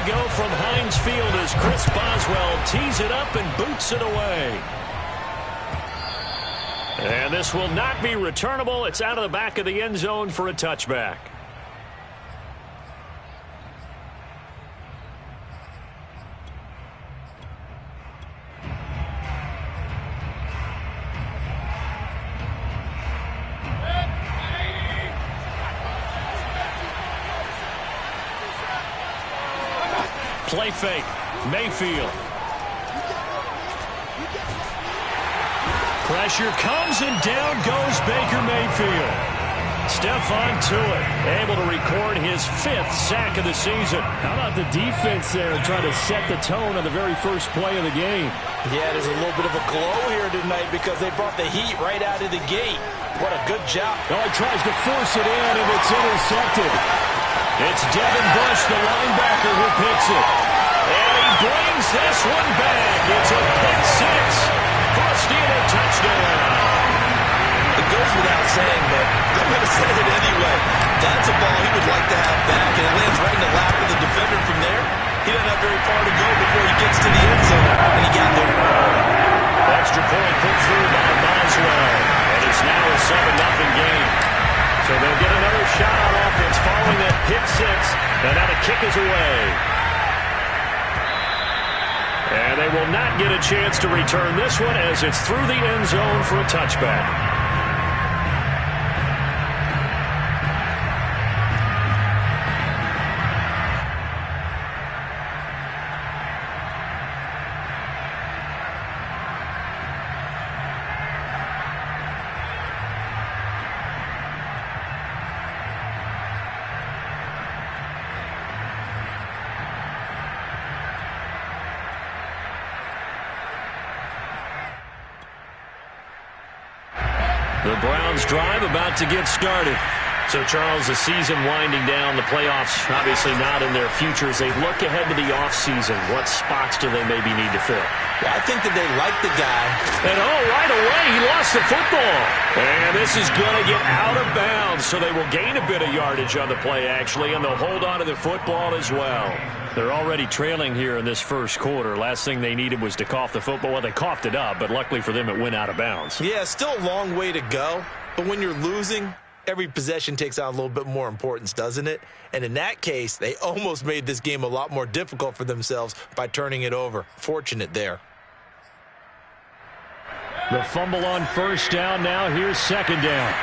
go from Heinz Field as Chris Boswell tees it up and boots it away. And this will not be returnable. It's out of the back of the end zone for a touchback. Play fake. Mayfield. Pressure comes and down goes Baker Mayfield. Stephon Tuitt able to record his 5th sack of the season. How about the defense there trying to set the tone on the very first play of the game? Yeah, there's a little bit of a glow here tonight because they brought the heat right out of the gate. What a good job. Oh, he tries to force it in, and it's intercepted. It's Devin Bush, the linebacker, who picks it. And he brings this one back. It's a pick six for a Steeler touchdown. It goes without saying, but I'm going to say it anyway. That's a ball he would like to have back, and it lands right in the lap of the defender from there. He doesn't have very far to go before he gets to the end zone, and he got there. Extra point put through by Boswell, and it's now a 7-0 game. So they'll get another shot on offense following that pick six, and now the kick is away. And they will not get a chance to return this one as it's through the end zone for a touchback. The Browns drive about to get started. So, Charles, the season winding down, the playoffs obviously not in their future. As they look ahead to the offseason, what spots do they maybe need to fill? Well, I think that they like the guy. And, right away, he lost the football. And this is going to get out of bounds, so they will gain a bit of yardage on the play, actually, and they'll hold on to the football as well. They're already trailing here in this first quarter. Last thing they needed was to cough the football. Well, they coughed it up, but luckily for them, it went out of bounds. Yeah, still a long way to go. But when you're losing, every possession takes on a little bit more importance, doesn't it? And in that case, they almost made this game a lot more difficult for themselves by turning it over. Fortunate there. The fumble on first down. Now here's second down.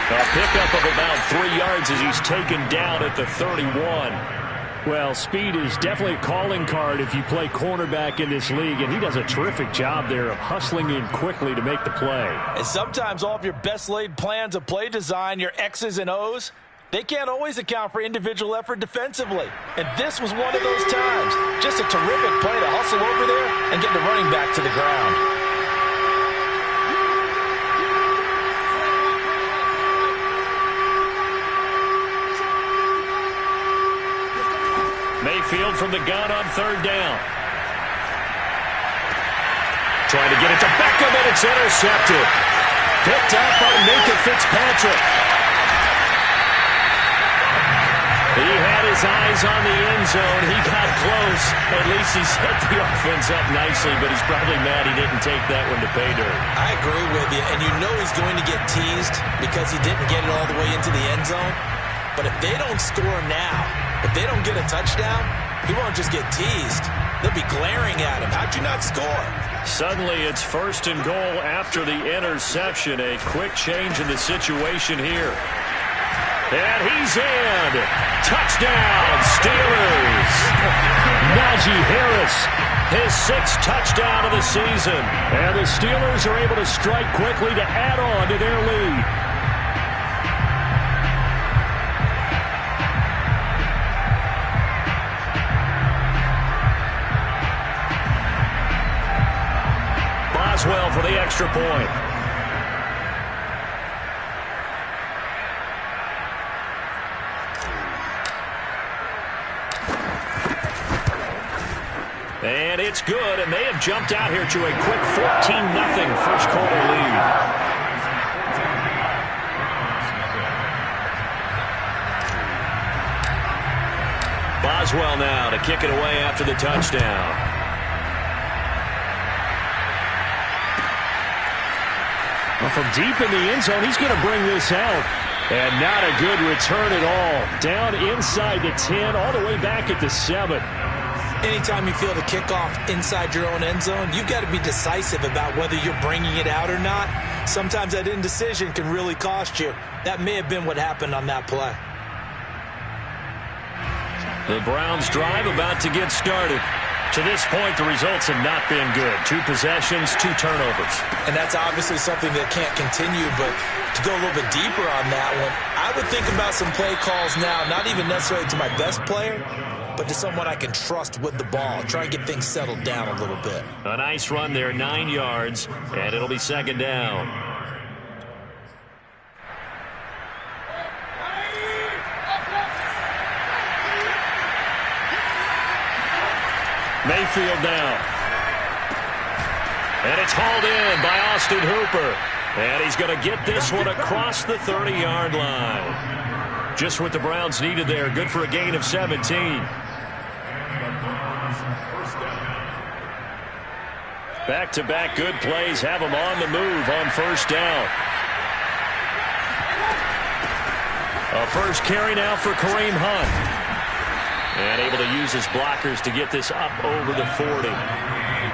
A pickup of about 3 yards as he's taken down at the 31. Well, speed is definitely a calling card if you play cornerback in this league, and he does a terrific job there of hustling in quickly to make the play. And sometimes all of your best laid plans of play design, your X's and O's, they can't always account for individual effort defensively. And this was one of those times. Just a terrific play to hustle over there and get the running back to the ground. Mayfield from the gun on third down. Trying to get it to Beckham, and it's intercepted. Picked up by Minka Fitzpatrick. He had his eyes on the end zone. He got close. At least he set the offense up nicely, but he's probably mad he didn't take that one to pay dirt. I agree with you, and you know he's going to get teased because he didn't get it all the way into the end zone. But if they don't score now, if they don't get a touchdown, he won't just get teased. They'll be glaring at him. How'd you not score? Suddenly it's first and goal after the interception. A quick change in the situation here. And he's in. Touchdown, Steelers. Najee Harris, his 6th touchdown of the season. And the Steelers are able to strike quickly to add on to their lead. Boswell for the extra point. And it's good, and they have jumped out here to a quick 14-0 first quarter lead. Boswell now to kick it away after the touchdown. Well, from deep in the end zone, he's going to bring this out. And not a good return at all. Down inside the 10, all the way back at the 7. Anytime you feel the kickoff inside your own end zone, you've got to be decisive about whether you're bringing it out or not. Sometimes that indecision can really cost you. That may have been what happened on that play. The Browns drive about to get started. To this point, the results have not been good. 2 possessions, 2 turnovers. And that's obviously something that can't continue, but to go a little bit deeper on that one, I would think about some play calls now, not even necessarily to my best player, but to someone I can trust with the ball. Try and get things settled down a little bit. A nice run there, 9 yards, and it'll be second down. Mayfield now. And it's hauled in by Austin Hooper. And he's going to get this one across the 30-yard line. Just what the Browns needed there. Good for a gain of 17. Back-to-back good plays have him on the move on first down. A first carry now for Kareem Hunt. And able to use his blockers to get this up over the 40.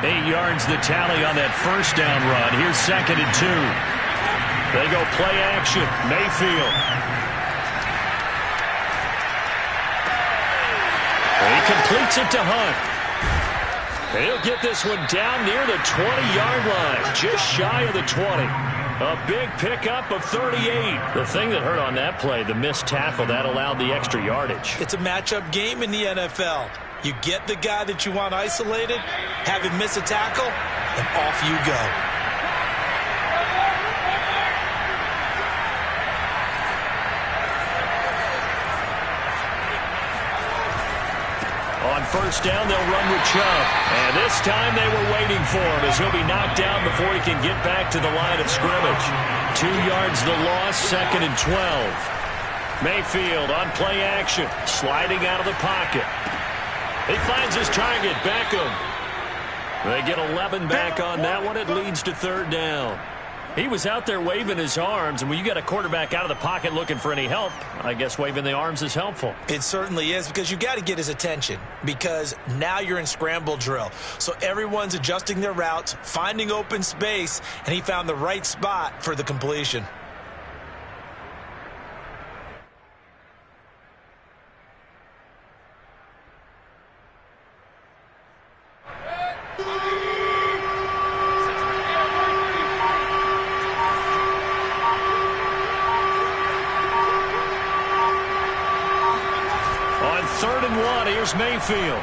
8 yards the tally on that first down run. Here's 2nd and 2. They go play action. Mayfield. He completes it to Hunt. He'll get this one down near the 20-yard line. Just shy of the 20. A big pickup of 38. The thing that hurt on that play, the missed tackle, that allowed the extra yardage. It's a matchup game in the NFL. You get the guy that you want isolated, have him miss a tackle, and off you go. On first down, they'll run with Chubb. And this time they were waiting for him as he'll be knocked down before he can get back to the line of scrimmage. 2 yards the loss, 2nd and 12. Mayfield on play action, sliding out of the pocket. He finds his target, Beckham. They get 11 back on that one. It leads to 3rd down. He was out there waving his arms, and when you got a quarterback out of the pocket looking for any help, I guess waving the arms is helpful. It certainly is, because you got to get his attention, because now you're in scramble drill. So everyone's adjusting their routes, finding open space, and he found the right spot for the completion. Here's Mayfield.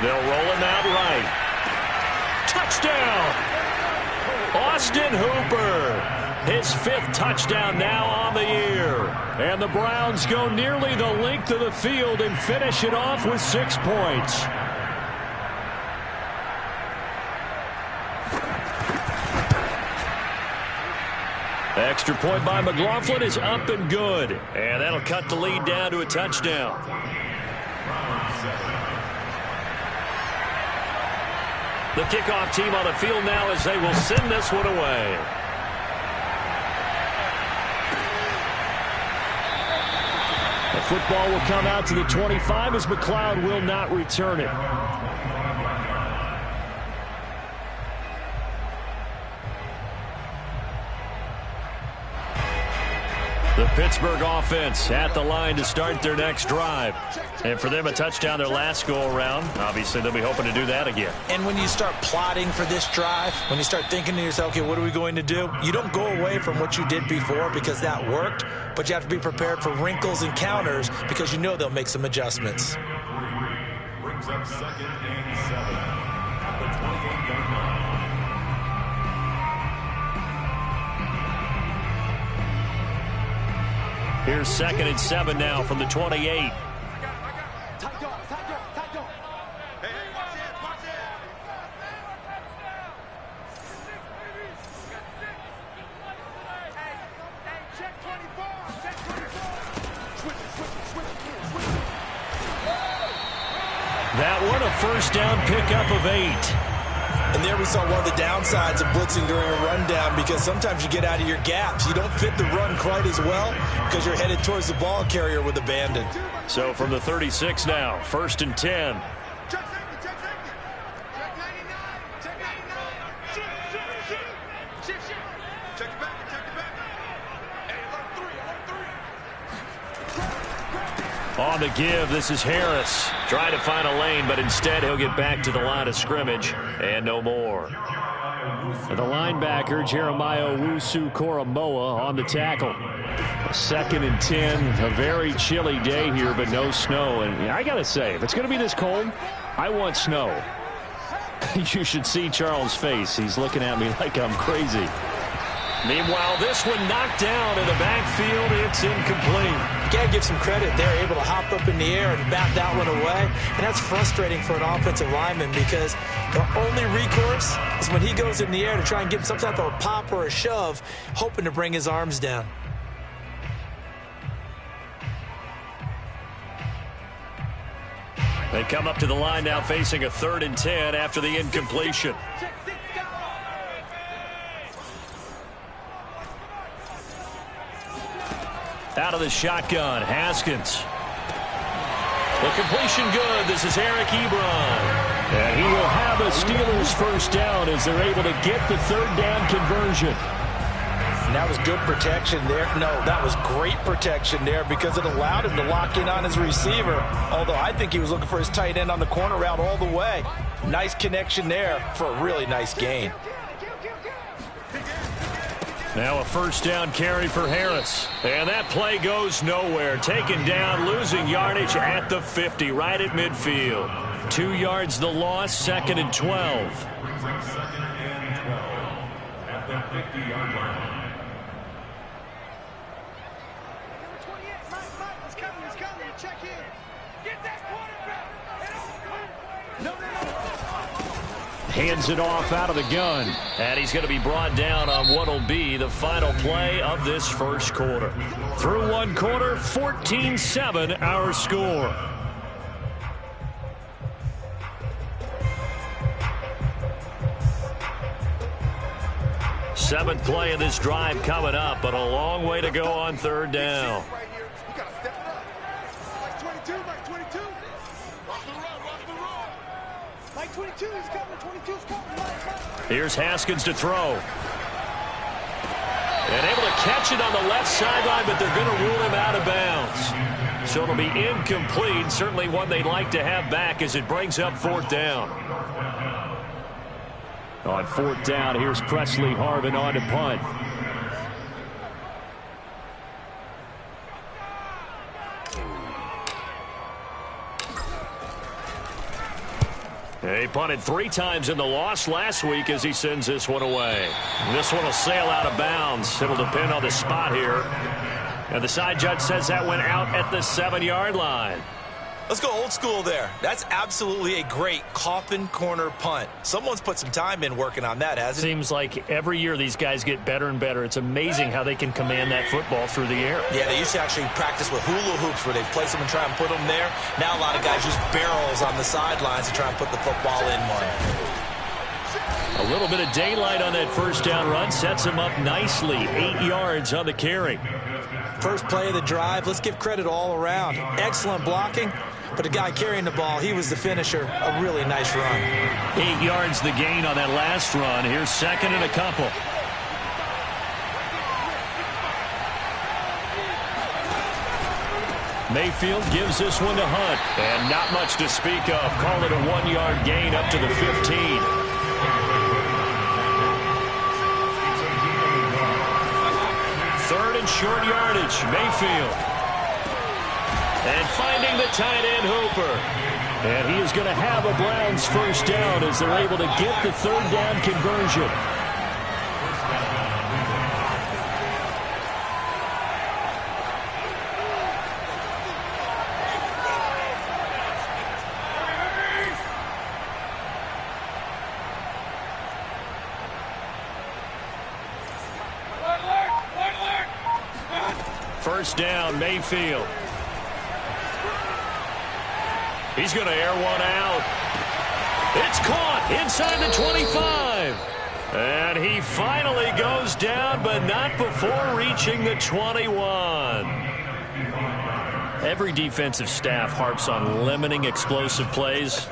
They'll roll him out right. Touchdown! Austin Hooper. His 5th touchdown now on the year. And the Browns go nearly the length of the field and finish it off with 6 points. Extra point by McLaughlin is up and good. And that'll cut the lead down to a touchdown. The kickoff team on the field now as they will send this one away. The football will come out to the 25 as McLeod will not return it. The Pittsburgh offense at the line to start their next drive. And for them, a touchdown their last go-around. Obviously, they'll be hoping to do that again. And when you start plotting for this drive, when you start thinking to yourself, okay, what are we going to do? You don't go away from what you did before because that worked, but you have to be prepared for wrinkles and counters because you know they'll make some adjustments. Brings up 2nd and 7 at the 28-yard line. Here's 2nd and 7 now from the 28. on a first down pickup of 8. And there we saw one of the downsides of blitzing during a rundown, because sometimes you get out of your gaps. You don't fit the run quite as well because you're headed towards the ball carrier with abandon. So from the 36 now, 1st and 10. On the give, this is Harris. Trying to find a lane, but instead he'll get back to the line of scrimmage and no more. And the linebacker, Jeremiah Owusu-Koramoah, on the tackle. 2nd and 10, a very chilly day here, but no snow. And I got to say, if it's going to be this cold, I want snow. You should see Charles' face. He's looking at me like I'm crazy. Meanwhile, this one knocked down in the backfield. It's incomplete. You got to give some credit. They're able to hop up in the air and bat that one away. And that's frustrating for an offensive lineman, because the only recourse is when he goes in the air to try and give some type of a pop or a shove, hoping to bring his arms down. They come up to the line now facing a 3rd and 10 after the incompletion. Out of the shotgun, Haskins. The completion good. This is Eric Ebron. And he will have a Steelers first down as they're able to get the 3rd down conversion. And that was good protection there. No, that was great protection there, because it allowed him to lock in on his receiver. Although I think he was looking for his tight end on the corner route all the way. Nice connection there for a really nice gain. Now a first down carry for Harris. And that play goes nowhere. Taken down, losing yardage at the 50, right at midfield. 2 yards the loss, 2nd and 12. At the 50-yard line. Hands it off out of the gun. And he's going to be brought down on what will be the final play of this first quarter. Through one quarter, 14-7 our score. Seventh play of this drive coming up, but a long way to go on 3rd down. Here's Haskins to throw. And able to catch it on the left sideline, but they're going to rule him out of bounds. So it'll be incomplete. Certainly one they'd like to have back as it brings up 4th down. On 4th down, here's Presley Harvin on to punt. He punted 3 times in the loss last week as he sends this one away. This one will sail out of bounds. It'll depend on the spot here. And the side judge says that went out at the 7-yard line. Let's go old school there. That's absolutely a great coffin corner punt. Someone's put some time in working on that, hasn't it? Seems like every year these guys get better and better. It's amazing how they can command that football through the air. Yeah, they used to actually practice with hula hoops where they place them and try and put them there. Now a lot of guys use barrels on the sidelines to try and put the football in one. A little bit of daylight on that first down run sets him up nicely. 8 yards on the carry. First play of the drive. Let's give credit all around. Excellent blocking. But the guy carrying the ball, he was the finisher. A really nice run. 8 yards the gain on that last run. Here's 2nd and a couple. Mayfield gives this one to Hunt. And not much to speak of. Call it a 1-yard gain up to the 15. Third and short yardage. Mayfield. And finding the tight end, Hooper. And he is going to have a Browns first down as they're able to get the 3rd down conversion. First down, Mayfield. He's going to air one out. It's caught inside the 25. And he finally goes down, but not before reaching the 21. Every defensive staff harps on limiting explosive plays.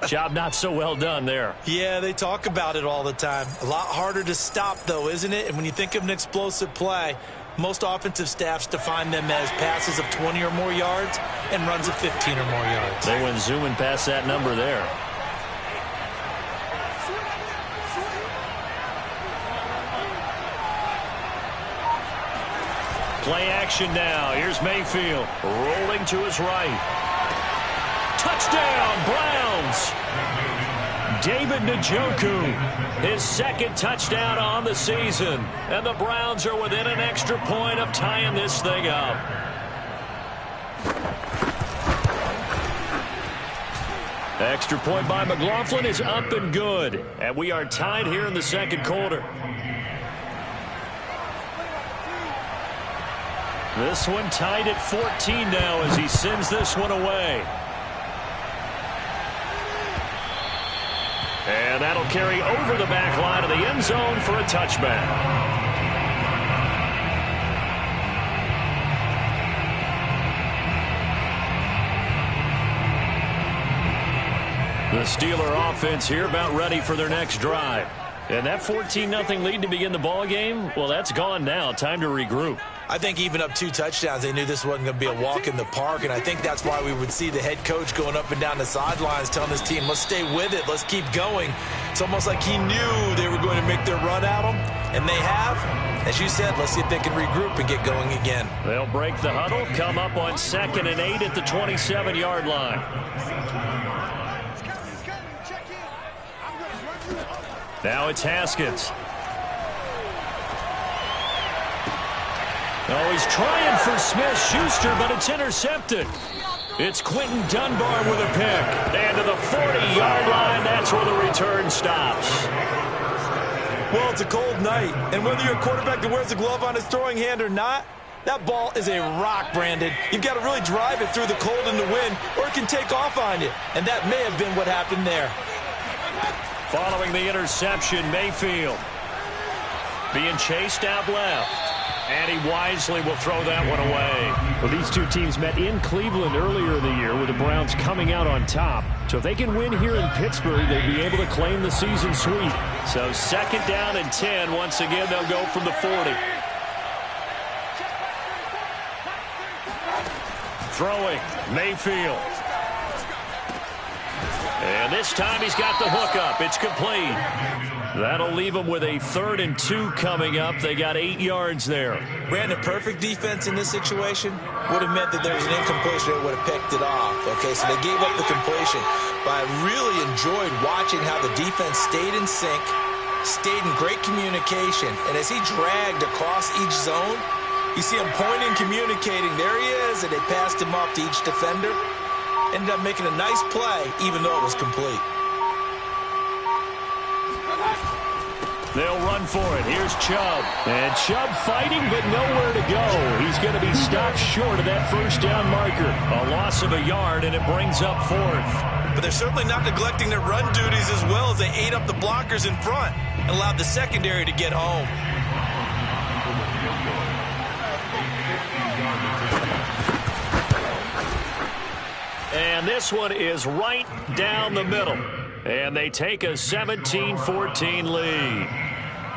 Job not so well done there. Yeah, they talk about it all the time. A lot harder to stop, though, isn't it? And when you think of an explosive play, most offensive staffs define them as passes of 20 or more yards and runs of 15 or more yards. They went zooming past that number there. Play action now. Here's Mayfield rolling to his right. Touchdown, Browns. David Njoku, his second touchdown on the season. And the Browns are within an extra point of tying this thing up. Extra point by McLaughlin is up and good. And we are tied here in the second quarter. This one tied at 14 now as he sends this one away. And that'll carry over the back line of the end zone for a touchback. The Steeler offense here about ready for their next drive. And that 14-0 lead to begin the ball game, well, that's gone now. Time to regroup. I think even up 2 touchdowns, they knew this wasn't going to be a walk in the park, and I think that's why we would see the head coach going up and down the sidelines telling his team, let's stay with it, let's keep going. It's almost like he knew they were going to make their run at him, and they have. As you said, let's see if they can regroup and get going again. They'll break the huddle, come up on 2nd and 8 at the 27-yard line. Now it's Haskins. Oh, he's trying for Smith-Schuster, but it's intercepted. It's Quentin Dunbar with a pick. And to the 40-yard line, that's where the return stops. Well, it's a cold night, and whether you're a quarterback that wears a glove on his throwing hand or not, that ball is a rock, Brandon. You've got to really drive it through the cold and the wind, or it can take off on you. And that may have been what happened there. Following the interception, Mayfield being chased out left. And he wisely will throw that one away. Well, these two teams met in Cleveland earlier in the year with the Browns coming out on top. So if they can win here in Pittsburgh, they'd be able to claim the season sweep. So 2nd down and 10. Once again, they'll go from the 40. Throwing, Mayfield. And this time he's got the hook up. It's complete. That'll leave them with a 3rd and 2 coming up. They got 8 yards there. Brandon, perfect defense in this situation would have meant that there was an incompletion. They would have picked it off. Okay, so they gave up the completion. But I really enjoyed watching how the defense stayed in sync, stayed in great communication. And as he dragged across each zone, you see him pointing, communicating. There he is, and they passed him off to each defender. Ended up making a nice play, even though it was complete. They'll run for it. Here's Chubb. And Chubb fighting, but nowhere to go. He's going to be stopped short of that 1st down marker. A loss of a yard, and it brings up 4th. But they're certainly not neglecting their run duties as well as they ate up the blockers in front and allowed the secondary to get home. And this one is right down the middle. And they take a 17-14 lead.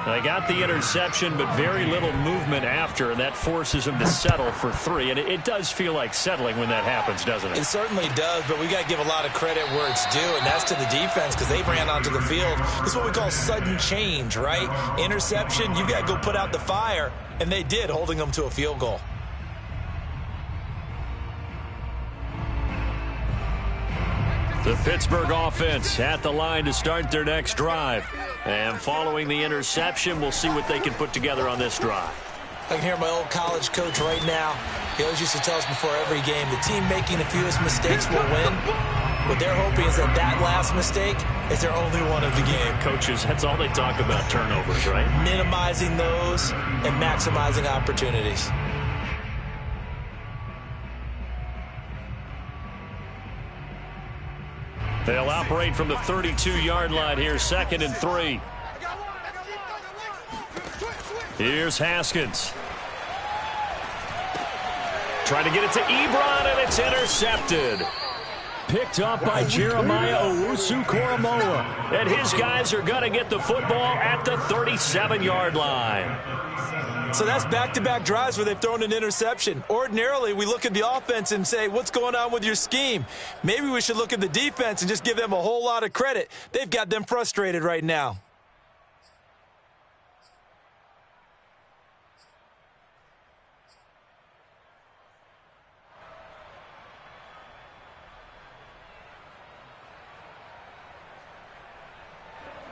They got the interception, but very little movement after, and that forces them to settle for 3. And it does feel like settling when that happens, doesn't it? It certainly does, but we got to give a lot of credit where it's due, and that's to the defense because they ran onto the field. This is what we call sudden change, right? Interception, you've got to go put out the fire, and they did, holding them to a field goal. The Pittsburgh offense at the line to start their next drive. And following the interception, we'll see what they can put together on this drive. I can hear my old college coach right now. He always used to tell us before every game, the team making the fewest mistakes will win. What they're hoping is that that last mistake is their only one of the game. Coaches, that's all they talk about, turnovers, right? Minimizing those and maximizing opportunities. They'll operate from the 32-yard line here, 2nd and 3. Here's Haskins. Trying to get it to Ebron, and it's intercepted. Picked up by Jeremiah Owusu-Koramoah. And his guys are going to get the football at the 37-yard line. So that's back-to-back drives where they've thrown an interception. Ordinarily, we look at the offense and say, what's going on with your scheme? Maybe we should look at the defense and just give them a whole lot of credit. They've got them frustrated right now.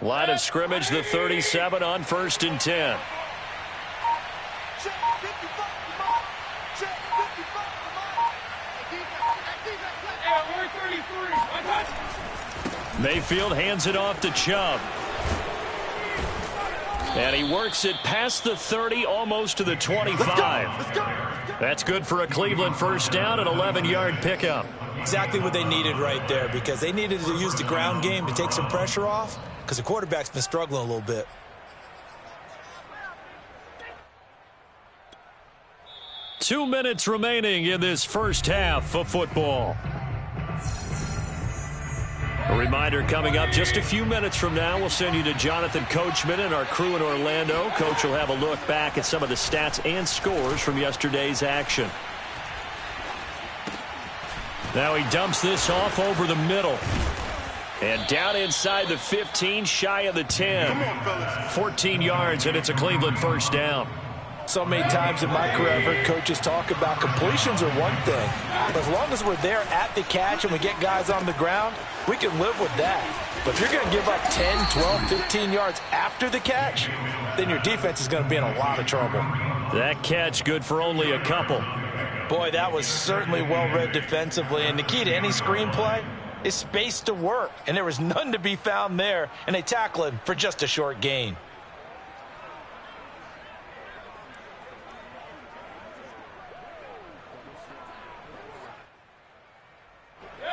Line of scrimmage, the 37 on 1st and 10. Mayfield hands it off to Chubb. And he works it past the 30, almost to the 25. That's good for a Cleveland first down, an 11-yard pickup. Exactly what they needed right there, because they needed to use the ground game to take some pressure off, because the quarterback's been struggling a little bit. Two minutes remaining in this first half of football. A reminder coming up just a few minutes from now, we'll send you to Jonathan Coachman and our crew in Orlando. Coach will have a look back at some of the stats and scores from yesterday's action. Now he dumps this off over the middle. And down inside the 15, shy of the 10. 14 yards, and it's a Cleveland first down. So many times in my career, I've heard coaches talk about completions are one thing. But as long as we're there at the catch and we get guys on the ground, we can live with that. But if you're going to give up 10, 12, 15 yards after the catch, then your defense is going to be in a lot of trouble. That catch good for only a couple. Boy, that was certainly well-read defensively. And the key to any screenplay is space to work. And there was none to be found there. And they tackle him for just a short gain.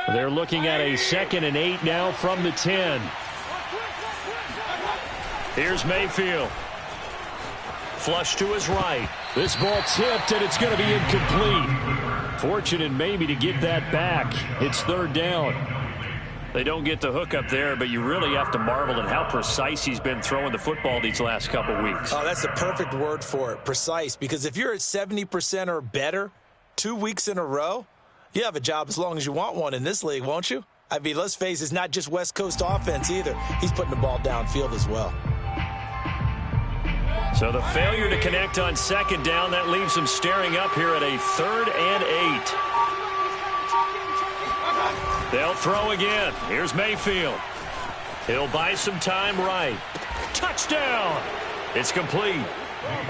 They're looking at a 2nd and 8 now from the 10. Here's Mayfield. Flush to his right. This ball tipped, and it's going to be incomplete. Fortunate maybe to get that back. It's 3rd down. They don't get the hook up there, but you really have to marvel at how precise he's been throwing the football these last couple weeks. Oh, that's the perfect word for it, precise. Because if you're at 70% or better 2 weeks in a row, you have a job as long as you want one in this league, won't you? I mean, let's face it, it's not just West Coast offense either. He's putting the ball downfield as well. So the failure to connect on 2nd down, that leaves him staring up here at a 3rd and 8. They'll throw again. Here's Mayfield. He'll buy some time right. Touchdown! It's complete.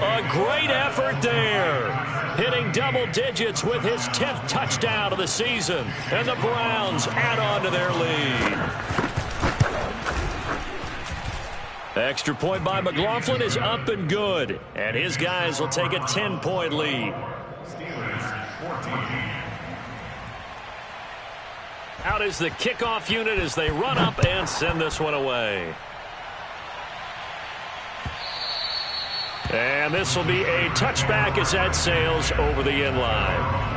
A great effort there. Hitting double digits with his 10th touchdown of the season. And the Browns add on to their lead. Extra point by McLaughlin is up and good. And his guys will take a 10-point lead. Out is the kickoff unit as they run up and send this one away. And this will be a touchback as that sails over the end line.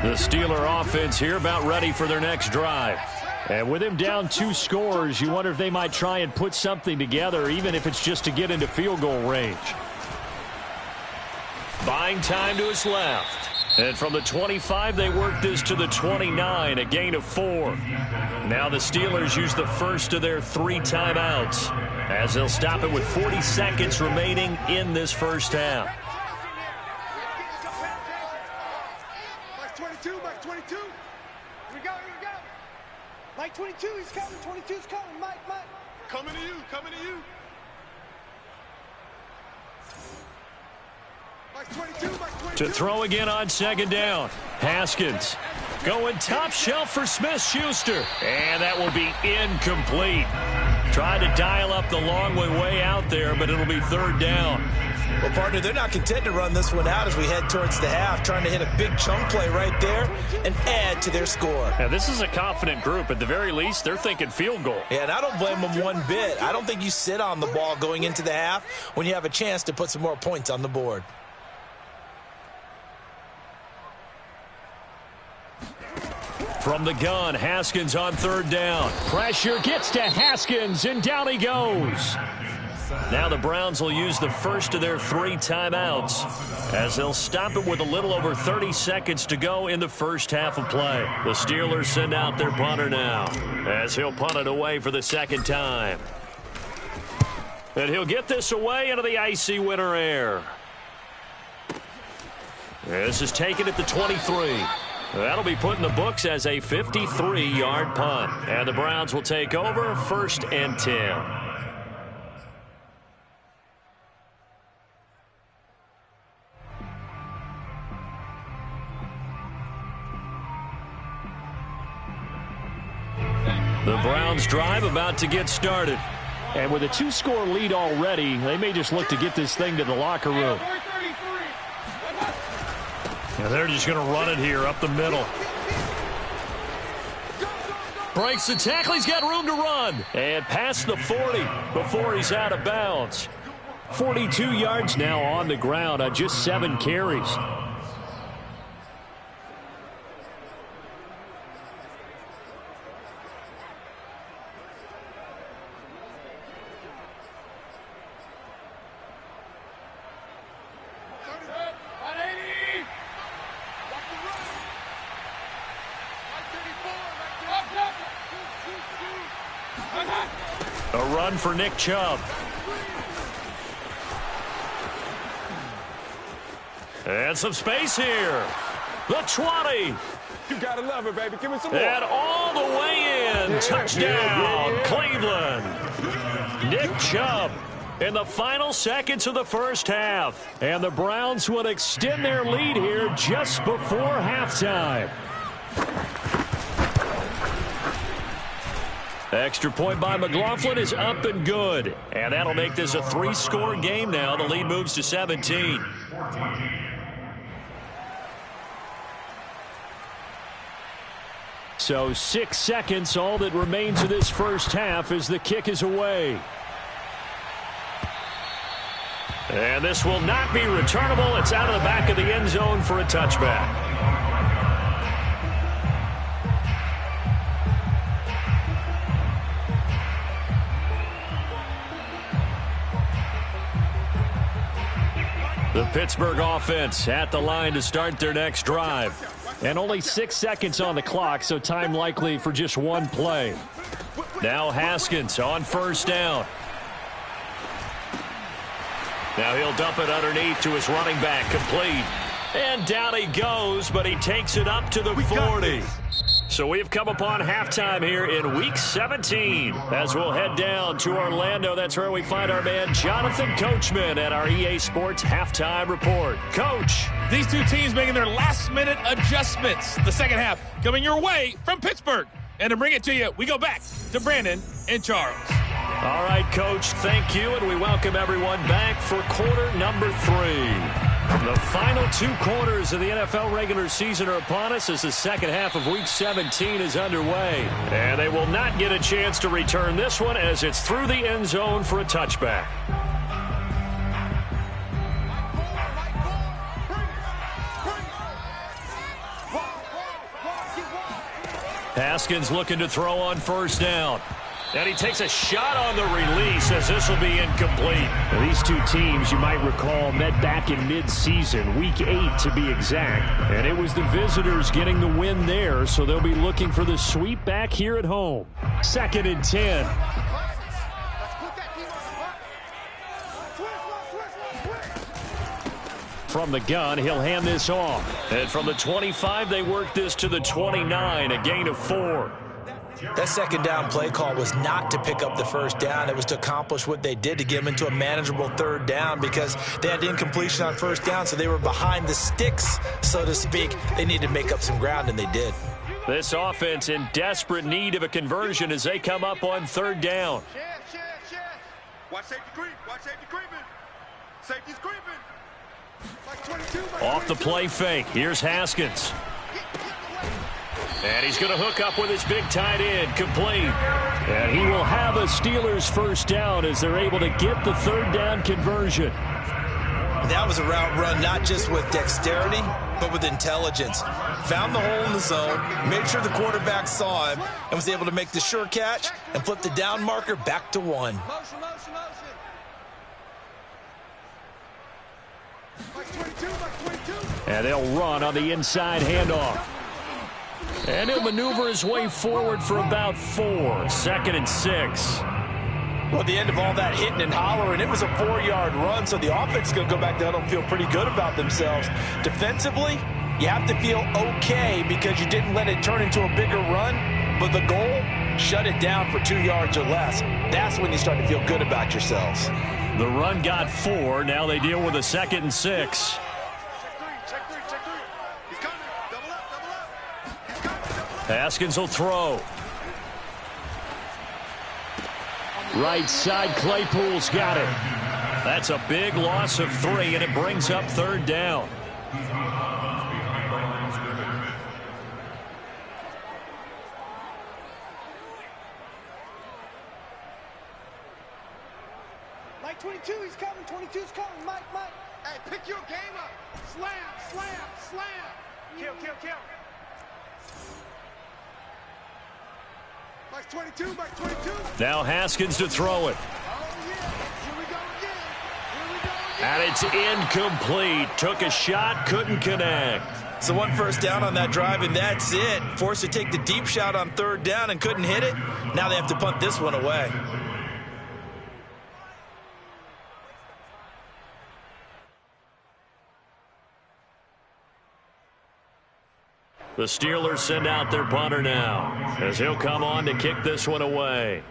The Steeler offense here about ready for their next drive. And with him down 2 scores, you wonder if they might try and put something together, even if it's just to get into field goal range. Buying time to his left. And from the 25, they work this to the 29, a gain of 4. Now the Steelers use the first of their 3 timeouts, as they'll stop it with 40 seconds remaining in this first half. Mike 22, Mike 22. Here we go, here we go. Mike 22, he's coming, 22's coming, Mike. Coming to you, coming to you. To throw again on 2nd down. Haskins going top shelf for Smith-Schuster. And that will be incomplete. Tried to dial up the long way out there, but it'll be 3rd down. Well, partner, they're not content to run this one out as we head towards the half, trying to hit a big chunk play right there and add to their score. Yeah, this is a confident group. At the very least, they're thinking field goal. Yeah, and I don't blame them one bit. I don't think you sit on the ball going into the half when you have a chance to put some more points on the board. From the gun, Haskins on third down. Pressure gets to Haskins, and down he goes. Now the Browns will use the first of their 3 timeouts as they'll stop it with a little over 30 seconds to go in the first half of play. The Steelers send out their punter now as he'll punt it away for the second time. And he'll get this away into the icy winter air. This is taken at the 23. That'll be put in the books as a 53-yard punt. And the Browns will take over 1st and 10. The Browns drive about to get started. And with a 2-score lead already, they may just look to get this thing to the locker room. And they're just going to run it here up the middle. Breaks the tackle. He's got room to run. And past the 40 before he's out of bounds. 42 yards now on the ground on just 7 carries. A run for Nick Chubb. And some space here. The 20. You gotta love it, baby. Give me some more. And all the way in. Touchdown, Cleveland. Nick Chubb in the final seconds of the first half. And the Browns would extend their lead here just before halftime. Extra point by McLaughlin is up and good. And that'll make this a 3-score game now. The lead moves to 17. So 6 seconds, all that remains of this first half as the kick is away. And this will not be returnable. It's out of the back of the end zone for a touchback. The Pittsburgh offense at the line to start their next drive. And only 6 seconds on the clock, so time likely for just 1 play. Now Haskins on first down. Now he'll dump it underneath to his running back, complete. And down he goes, but he takes it up to the 40. So we've come upon halftime here in Week 17. As we'll head down to Orlando, that's where we find our man Jonathan Coachman at our EA Sports Halftime Report. Coach. These two teams making their last-minute adjustments. The second half coming your way from Pittsburgh. And to bring it to you, we go back to Brandon and Charles. All right, Coach, thank you, and we welcome everyone back for quarter number 3. The final 2 quarters of the NFL regular season are upon us as the second half of Week 17 is underway. And they will not get a chance to return this one as it's through the end zone for a touchback. Haskins looking to throw on first down. And he takes a shot on the release as this will be incomplete. Now, these two teams, you might recall, met back in mid-season, Week 8 to be exact. And it was the visitors getting the win there, so they'll be looking for the sweep back here at home. 2nd and 10. From the gun, he'll hand this off. And from the 25, they work this to the 29, a gain of 4. That second down play call was not to pick up the first down. It was to accomplish what they did to get them into a manageable third down because they had incompletion on first down, so they were behind the sticks, so to speak. They needed to make up some ground, and they did. This offense in desperate need of a conversion as they come up on third down. Watch safety creep. Watch safety creeping. Safety's creeping. Like 22, like Off the 22. play fake. Here's Haskins. And he's going to hook up with his big tight end, complete. And he will have a Steelers first down as they're able to get the third down conversion. That was a route run not just with dexterity, but with intelligence. Found the hole in the zone, made sure the quarterback saw him, and was able to make the sure catch and flip the down marker back to 1. Motion, motion, motion. Like 22, like 22. And they'll run on the inside handoff. And he'll maneuver his way forward for about 4. 2nd and 6. Well, at the end of all that hitting and hollering, it was a 4-yard run, so the offense is going to go back down and feel pretty good about themselves. Defensively, you have to feel okay because you didn't let it turn into a bigger run, but the goal, shut it down for 2 yards or less. That's when you start to feel good about yourselves. The run got 4. Now they deal with a 2nd and 6. Check 3, check 3, check 3. He's coming. Double up, double up. He's coming, double up. Haskins will throw. Right side, Claypool's got it. That's a big loss of 3, and it brings up third down. Like 22, he's coming. 22's coming. Mike, Mike. Hey, pick your game up. Slam, slam, slam. Kill, kill, kill. Like 22, like 22. Now Haskins to throw it. Oh, yeah. Here we go again. Here we go again. And it's incomplete. Took a shot, couldn't connect. So 1 first down on that drive, and that's it. Forced to take the deep shot on 3rd down and couldn't hit it. Now they have to punt this one away. The Steelers send out their punter now, as he'll come on to kick this one away.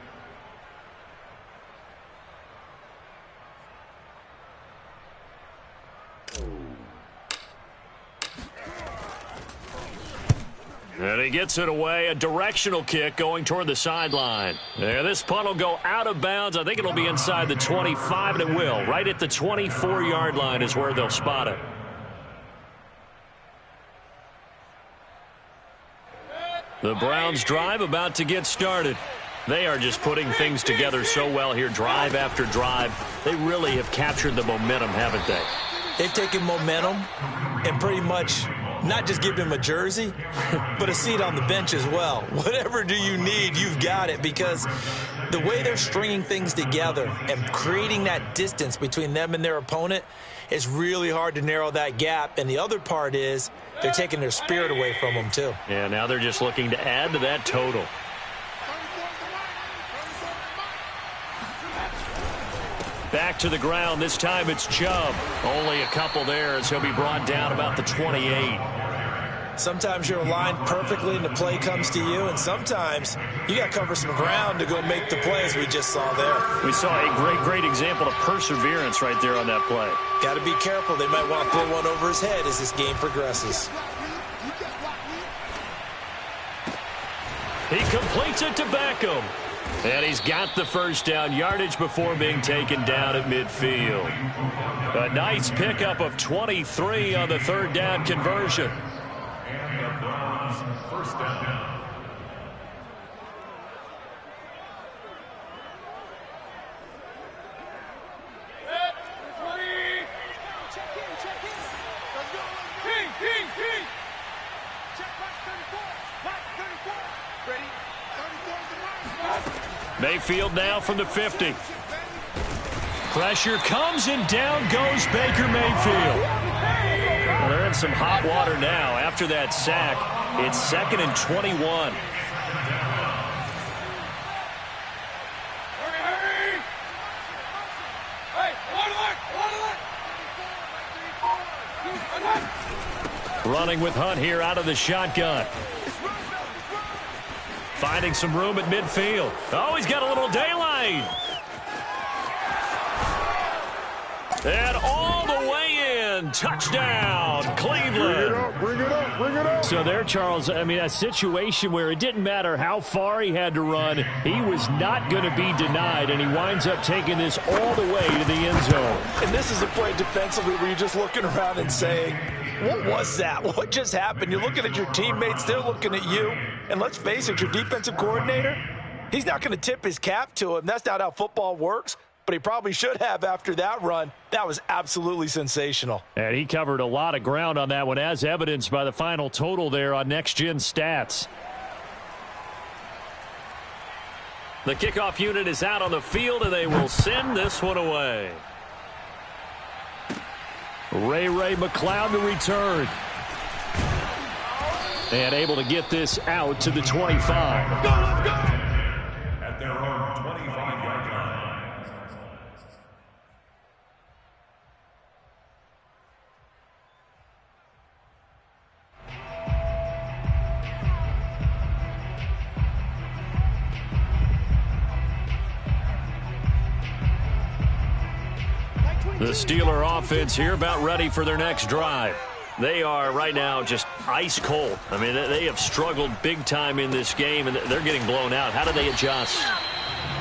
And he gets it away, a directional kick going toward the sideline. Yeah, this punt will go out of bounds. I think it'll be inside the 25, and it will. Right at the 24-yard line is where they'll spot it. The Browns drive about to get started. They are just putting things together so well here, drive after drive. They really have captured the momentum, haven't they? They've taken momentum and pretty much not just give him a jersey, but a seat on the bench as well. Whatever do you need, you've got it, because the way they're stringing things together and creating that distance between them and their opponent is really hard to narrow that gap. And the other part is they're taking their spirit away from them, too. Yeah, now they're just looking to add to that total. Back to the ground. This time it's Chubb. Only a couple there as he'll be brought down about the 28. Sometimes you're aligned perfectly and the play comes to you, and sometimes you got to cover some ground to go make the play, as we just saw there. We saw a great example of perseverance right there on that play. Got to be careful. They might want to throw one over his head as this game progresses. He completes it to Beckham. And he's got the first down, yardage before being taken down at midfield. A nice pickup of 23 on the third down conversion. First down. Check in, check in. Let's go, let's go. King. Check box 34. Box 34. Ready? 34 is the mark. Mayfield now from the 50. Pressure comes and down goes Baker Mayfield. Well, they're in some hot water now. After that sack, it's 2nd and 21. Running with Hunt here out of the shotgun. Finding some room at midfield. Oh, he's got a little daylight. And all the way in. Touchdown, Cleveland. Cleveland. Bring it up, bring it up. So there, Charles, I mean, a situation where it didn't matter how far he had to run, he was not going to be denied, and he winds up taking this all the way to the end zone. And this is a play defensively where you're just looking around and saying, what was that? What just happened? You're looking at your teammates, they're looking at you. And let's face it, your defensive coordinator, he's not going to tip his cap to him. That's not how football works. But he probably should have after that run. That was absolutely sensational. And he covered a lot of ground on that one, as evidenced by the final total there on Next Gen Stats. The kickoff unit is out on the field, and they will send this one away. Ray McLeod to return. And able to get this out to the 25. Let's go, let's go. At their own 25-yard line. The Steeler offense here about ready for their next drive. They are right now just ice cold. I mean, they have struggled big time in this game, and they're getting blown out. How do they adjust?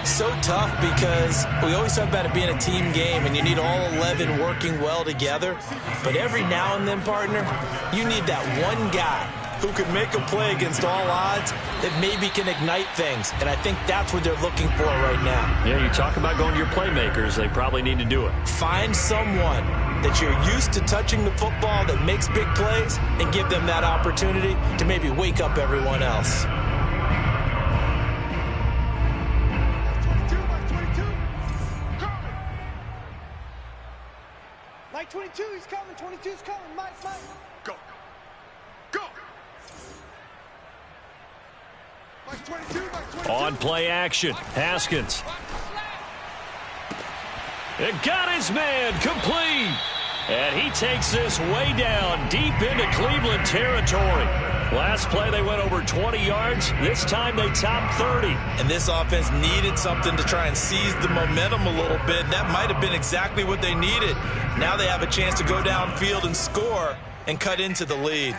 So tough because we always talk about it being a team game and you need all 11 working well together. But every now and then, partner, you need that one guy who can make a play against all odds that maybe can ignite things. And I think that's what they're looking for right now. Yeah, you talk about going to your playmakers. They probably need to do it. Find someone that you're used to touching the football that makes big plays and give them that opportunity to maybe wake up everyone else. Mike 22, he's coming. 22's coming. Mike. Go. Go. Mike 22, Mike 22. On play action, Haskins. It got his man complete. And he takes this way down deep into Cleveland territory. Last play they went over 20 yards. This time they topped 30. And this offense needed something to try and seize the momentum a little bit. That might have been exactly what they needed. Now they have a chance to go downfield and score and cut into the lead.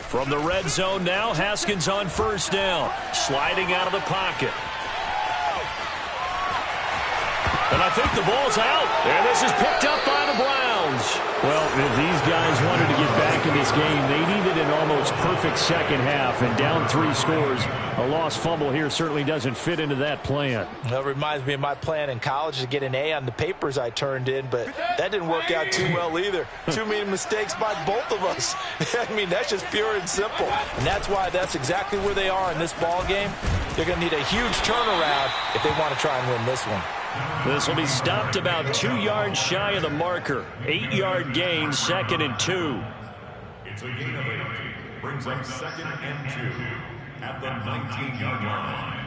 From the red zone now, Haskins on first down. Sliding out of the pocket. And I think the ball's out. And this is picked up by the Browns. Well, if these guys wanted to get back in this game, they needed an almost perfect second half. And down 3 scores, a lost fumble here certainly doesn't fit into that plan. That reminds me of my plan in college to get an A on the papers I turned in, but that didn't work out too well either. Too many mistakes by both of us. I mean, that's just pure and simple. And that's why that's exactly where they are in this ball game. They're going to need a huge turnaround if they want to try and win this one. This will be stopped about 2 yards shy of the marker. 8-yard gain, 2nd and 2. It's a gain of 8. Brings up 2nd and 2 at the 19-yard line.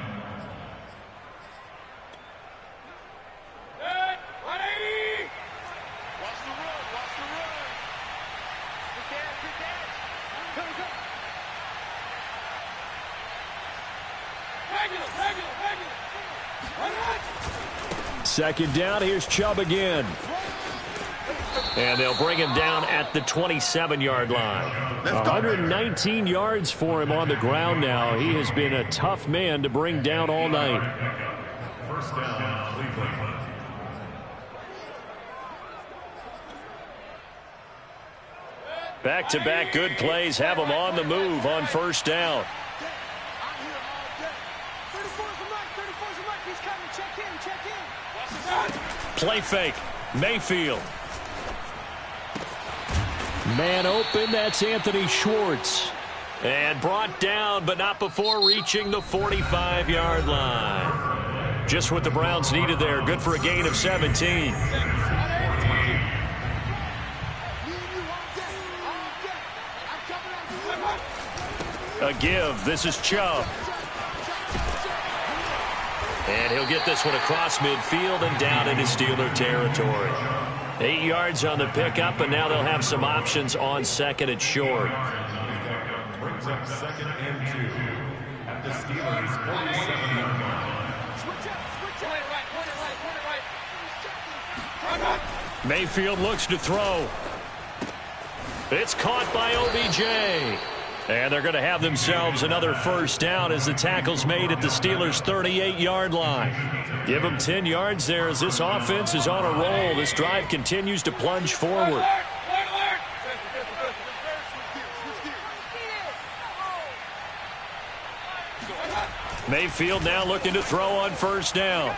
Hey, 180! Watch the run, watch the run. Good catch. Go. Regular. Run. Second down, here's Chubb again. And they'll bring him down at the 27-yard line. 119 yards for him on the ground now. He has been a tough man to bring down all night. First down, Cleveland. Back-to-back good plays have him on the move on first down. Play fake. Mayfield. Man open, that's Anthony Schwartz. And brought down, but not before reaching the 45-yard line. Just what the Browns needed there. Good for a gain of 17. A give. This is Chubb. And he'll get this one across midfield and down into Steeler territory. 8 yards on the pickup, and now they'll have some options on 2nd and short. Brings up 2nd and 2 at the Steelers' 47-yard line. Mayfield looks to throw. It's caught by OBJ. And they're going to have themselves another first down as the tackle's made at the Steelers' 38-yard line. Give them 10 yards there as this offense is on a roll. This drive continues to plunge forward. Mayfield now looking to throw on first down.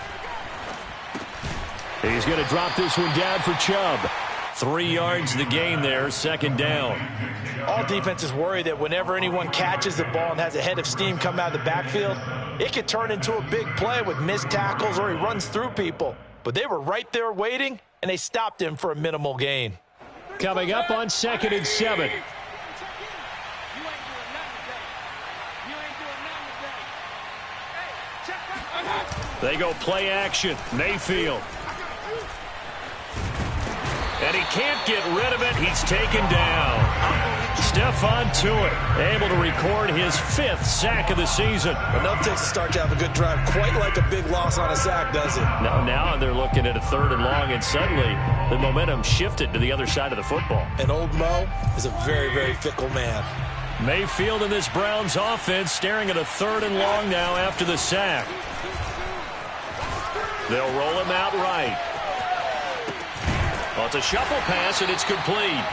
He's going to drop this one down for Chubb. 3 yards the gain there, second down. All defenses worry that whenever anyone catches the ball and has a head of steam come out of the backfield, it could turn into a big play with missed tackles or he runs through people. But they were right there waiting, and they stopped him for a minimal gain. Coming up on 2nd and 7. They go play action. Mayfield. And he can't get rid of it. He's taken down. Stephon Tuitt able to record his 5th sack of the season. Enough takes to start to have a good drive. Quite like a big loss on a sack, does it? Now they're looking at a 3rd and long, and suddenly the momentum shifted to the other side of the football. And old Mo is a very, very fickle man. Mayfield in this Browns offense staring at a 3rd and long now after the sack. They'll roll him out right. Well, it's a shuffle pass, and it's complete.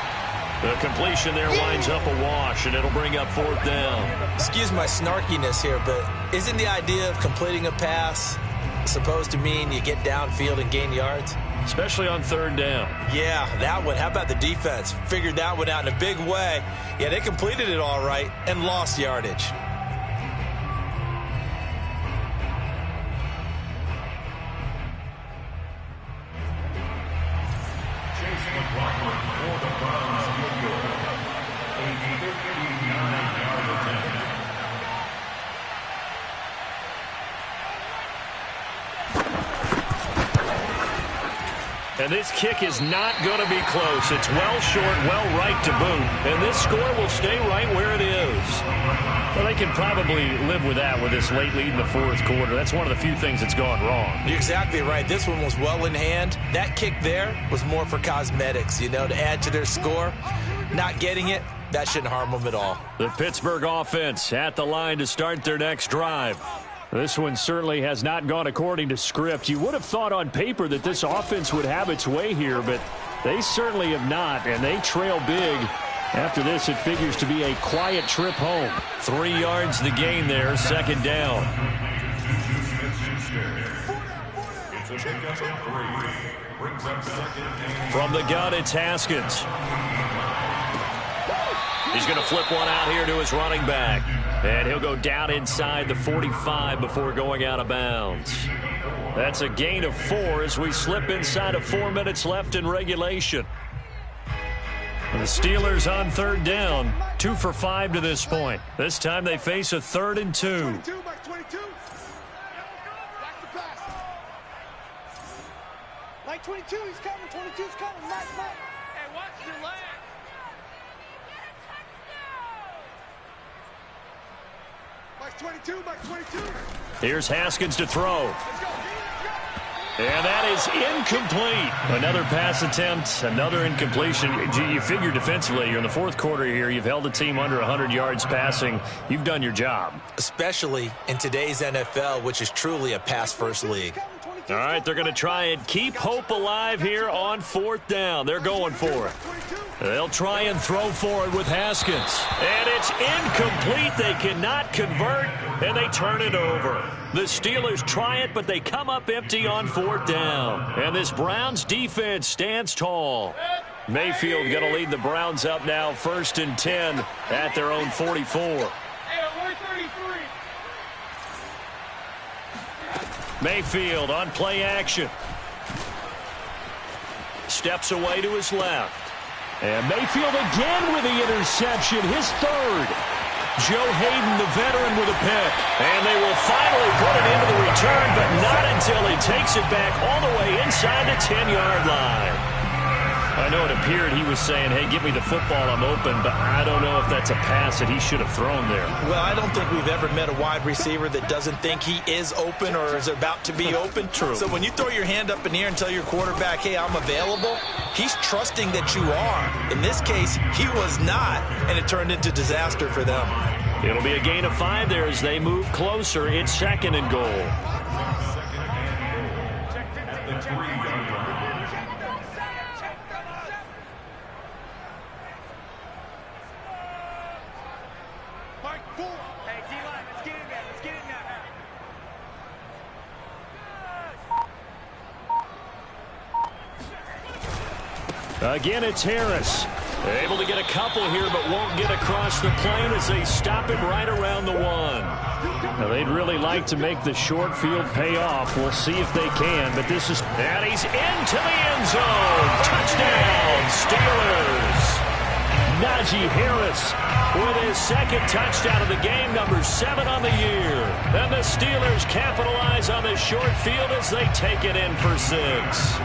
The completion there winds up a wash, and it'll bring up 4th down. Excuse my snarkiness here, but isn't the idea of completing a pass supposed to mean you get downfield and gain yards? Especially on 3rd down. Yeah, that one. How about the defense? Figured that one out in a big way. Yeah, they completed it all right and lost yardage. And this kick is not going to be close. It's well short, well right to boot. And this score will stay right where it is. Well, they can probably live with that with this late lead in the 4th quarter. That's one of the few things that's gone wrong. You're exactly right. This one was well in hand. That kick there was more for cosmetics, you know, to add to their score. Not getting it, that shouldn't harm them at all. The Pittsburgh offense at the line to start their next drive. This one certainly has not gone according to script. You would have thought on paper that this offense would have its way here, but they certainly have not, and they trail big. After this, it figures to be a quiet trip home. 3 yards the gain there, second down. From the gun, it's Haskins. He's going to flip one out here to his running back. And he'll go down inside the 45 before going out of bounds. That's a gain of 4 as we slip inside of 4 minutes left in regulation. And the Steelers on 3rd down, 2 for 5 to this point. This time they face a 3rd and 2. 22, Mike 22. Back the pass. Mike 22, he's coming. 22's coming. Mike. Hey, watch your leg. Mike 22, Mike 22. Here's Haskins to throw. And that is incomplete. Another pass attempt, another incompletion. You figure defensively, you're in the 4th quarter here. You've held the team under 100 yards passing. You've done your job. Especially in today's NFL, which is truly a pass-first league. All right, they're going to try and keep hope alive here on 4th down. They're going for it. They'll try and throw for it with Haskins. And it's incomplete. They cannot convert, and they turn it over. The Steelers try it, but they come up empty on 4th down. And this Browns defense stands tall. Mayfield going to lead the Browns up now, 1st and 10 at their own 44. Mayfield on play action. Steps away to his left. And Mayfield again with the interception, his 3rd. Joe Hayden, the veteran, with a pick. And they will finally put it into the return, but not until he takes it back all the way inside the 10-yard line. I know it appeared he was saying, hey, give me the football, I'm open, but I don't know if that's a pass that he should have thrown there. Well, I don't think we've ever met a wide receiver that doesn't think he is open or is about to be open. True. So when you throw your hand up in the air and tell your quarterback, hey, I'm available, he's trusting that you are. In this case, he was not, and it turned into disaster for them. It'll be a gain of 5 there as they move closer. It's 2nd and goal. At the 3-yard line. Hey, D-line, let's get in there. Let's get in there. Again, it's Harris. Able to get a couple here, but won't get across the plane as they stop him right around the 1. Now, they'd really like to make the short field pay off. We'll see if they can, but this is... And he's into the end zone. Touchdown, Steelers. Najee Harris with his 2nd touchdown of the game, number 7 on the year. And the Steelers capitalize on the short field as they take it in for 6.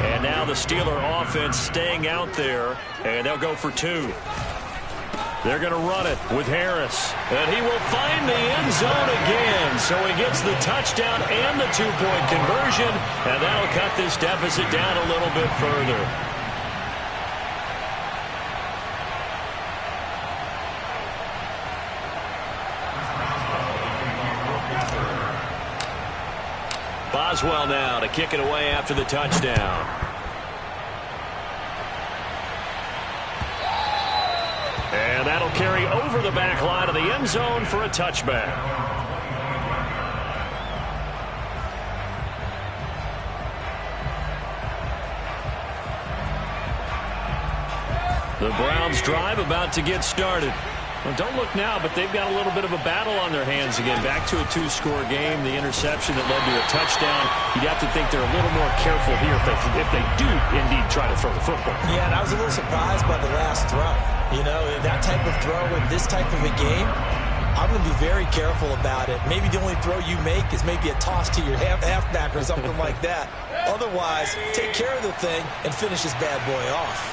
And now the Steeler offense staying out there, and they'll go for 2. They're going to run it with Harris, and he will find the end zone again. So he gets the touchdown and the 2-point conversion, and that'll cut this deficit down a little bit further. Boswell now to kick it away after the touchdown. And that'll carry over the back line of the end zone for a touchback. The Browns drive about to get started. Well, don't look now, but they've got a little bit of a battle on their hands again. Back to a 2-score game. The interception that led to a touchdown. You'd have to think they're a little more careful here if they do indeed try to throw the football. Yeah, and I was a little surprised by the last throw. You know, that type of throw in this type of a game, I'm going to be very careful about it. Maybe the only throw you make is maybe a toss to your halfback or something like that. Otherwise, take care of the thing and finish this bad boy off.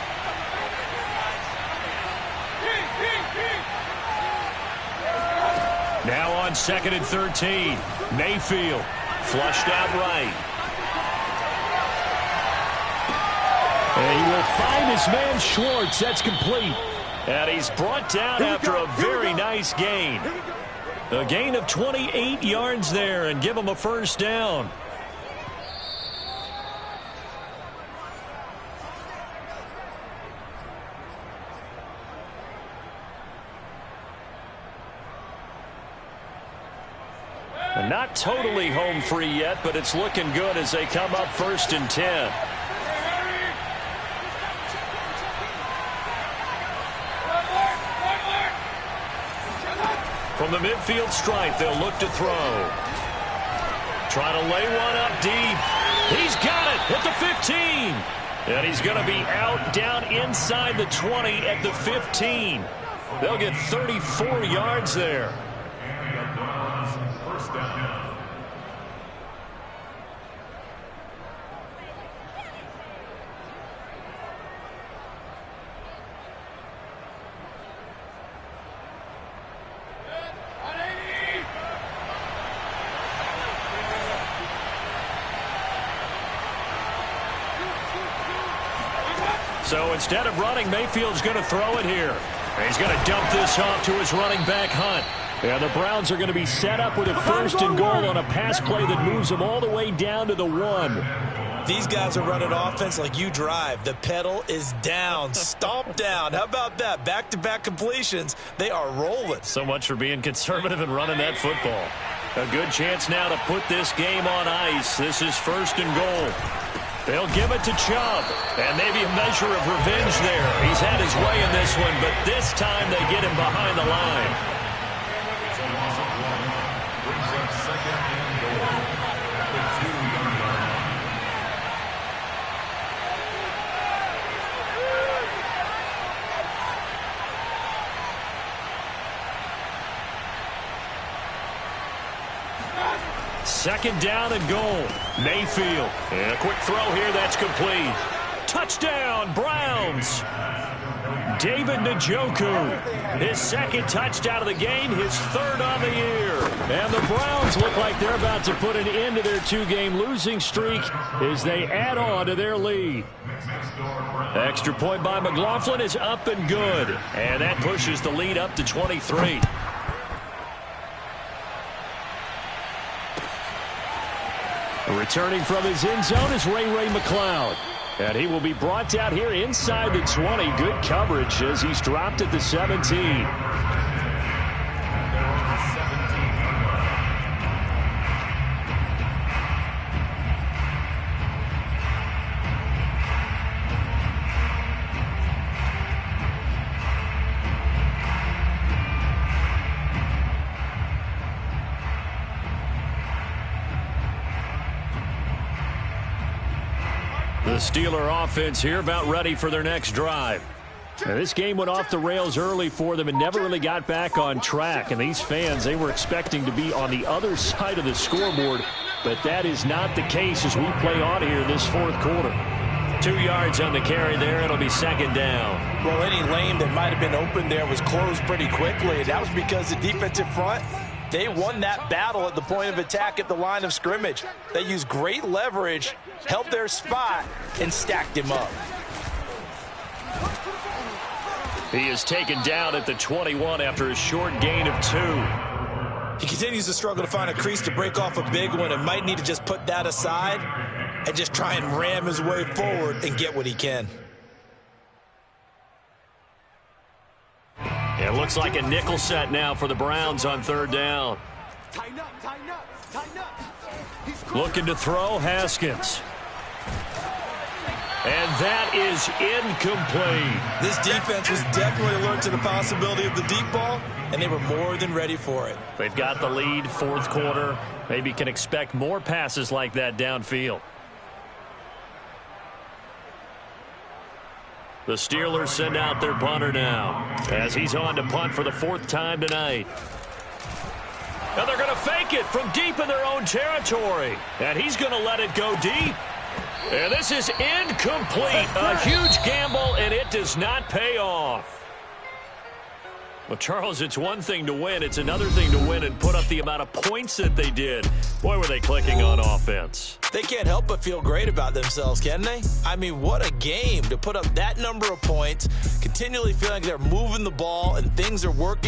Now on 2nd and 13. Mayfield flushed out right. And he will find his man Schwartz. That's complete. And he's brought down after a very nice gain. A gain of 28 yards there and give him a 1st down. Not totally home free yet, but it's looking good as they come up 1st and 10. From the midfield stripe, they'll look to throw. Trying to lay one up deep. He's got it at the 15. And he's going to be out down inside the 20 at the 15. They'll get 34 yards there. First down. So instead of running, Mayfield's going to throw it here. And he's going to dump this off to his running back, Hunt. And the Browns are going to be set up with a 1st and goal on a pass play that moves them all the way down to the 1. These guys are running offense like you drive. The pedal is down, stomp down. How about that? Back-to-back completions. They are rolling. So much for being conservative and running that football. A good chance now to put this game on ice. This is 1st and goal. They'll give it to Chubb, and maybe a measure of revenge there. He's had his way in this one, but this time they get him behind the line. Brings up 2nd and goal at the 2-yard line. Second down and goal. Mayfield. And a quick throw here that's complete. Touchdown, Browns. David Njoku, his second touchdown of the game, his third on the year. And the Browns look like they're about to put an end to their two-game losing streak as they add on to their lead. Extra point by McLaughlin is up and good. And that pushes the lead up to 23. Returning from his end zone is Ray McCloud. And he will be brought out here inside the 20. Good coverage as he's dropped at the 17. The Steeler offense here about ready for their next drive. Now, this game went off the rails early for them and never really got back on track. And these fans, they were expecting to be on the other side of the scoreboard. But that is not the case as we play on here this fourth quarter. 2 yards on the carry there. It'll be second down. Well, any lane that might have been open there was closed pretty quickly. And that was because the defensive front, they won that battle at the point of attack at the line of scrimmage. They used great leverage, held their spot, and stacked him up. He is taken down at the 21 after a short gain of 2. He continues to struggle to find a crease to break off a big one and might need to just put that aside and just try and ram his way forward and get what he can. It looks like a nickel set now for the Browns on third down. Tighten up, tighten up, tighten up. Looking to throw, Haskins. And that is incomplete. This defense was definitely alert to the possibility of the deep ball, and they were more than ready for it. They've got the lead, fourth quarter. Maybe can expect more passes like that downfield. The Steelers send out their punter now as he's on to punt for the fourth time tonight. Now they're going to fake it from deep in their own territory. And he's going to let it go deep. And this is incomplete. A huge gamble, and it does not pay off. Well, Charles, it's one thing to win. It's another thing to win and put up the amount of points that they did. Boy, were they clicking on offense. They can't help but feel great about themselves, can they? I mean, what a game to put up that number of points, continually feeling like they're moving the ball and things are working.